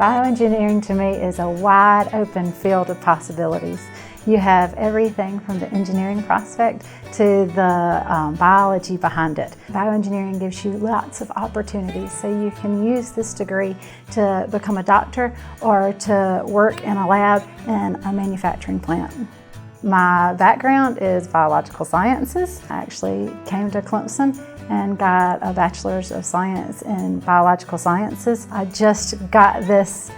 Bioengineering to me is a wide open field of possibilities. You have everything from the engineering prospect to the biology behind it. Bioengineering gives you lots of opportunities, so you can use this degree to become a doctor or to work in a lab in a manufacturing plant. My background is biological sciences. I actually came to Clemson and got a Bachelor's of Science in Biological Sciences. I just got this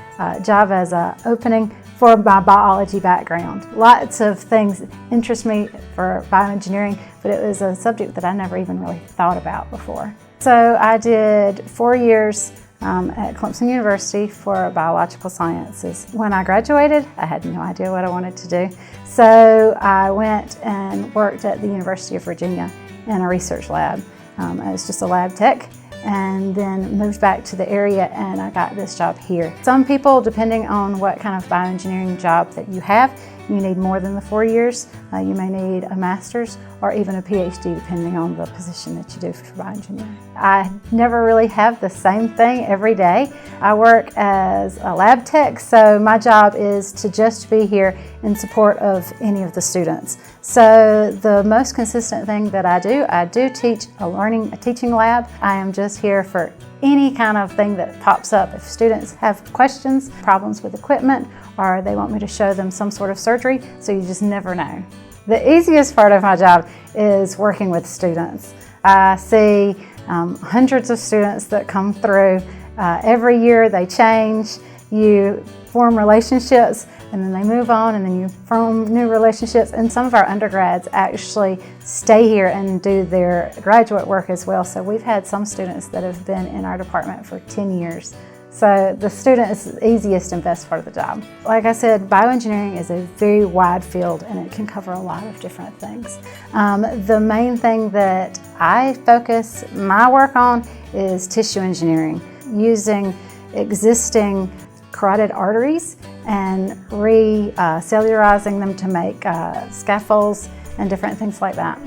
job as an opening for my biology background. Lots of things interest me for bioengineering, but it was a subject that I never even really thought about before. So I did 4 years at Clemson University for biological sciences. When I graduated, I had no idea what I wanted to do. So I went and worked at the University of Virginia in a research lab. I was just a lab tech, and then moved back to the area and I got this job here. Some people, depending on what kind of bioengineering job that you have, you need more than the 4 years. You may need a master's or even a PhD depending on the position that you do for bioengineering. I never really have the same thing every day. I work as a lab tech, so my job is to just be here in support of any of the students. So the most consistent thing that I do teach a teaching lab. I am just here for any kind of thing that pops up. If students have questions, problems with equipment, or they want me to show them some sort of surgery, so you just never know. The easiest part of my job is working with students. I see hundreds of students that come through. Every year they change. You form relationships and then they move on, and then you form new relationships. And some of our undergrads actually stay here and do their graduate work as well. So we've had some students that have been in our department for 10 years. So the student is the easiest and best part of the job. Like I said, bioengineering is a very wide field and it can cover a lot of different things. The main thing that I focus my work on is tissue engineering, using existing carotid arteries and cellularizing them to make scaffolds and different things like that.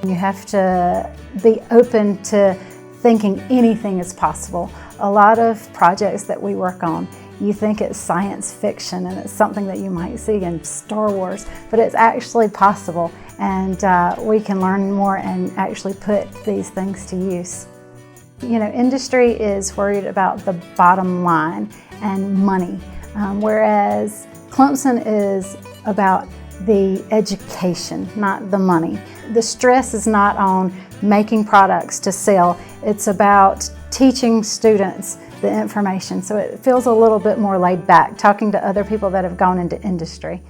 You have to be open to thinking anything is possible. A lot of projects that we work on, you think it's science fiction and it's something that you might see in Star Wars, but it's actually possible, and we can learn more and actually put these things to use. You know, industry is worried about the bottom line and money, whereas Clemson is about the education, not the money. The stress is not on making products to sell, it's about teaching students the information, so it feels a little bit more laid back, talking to other people that have gone into industry.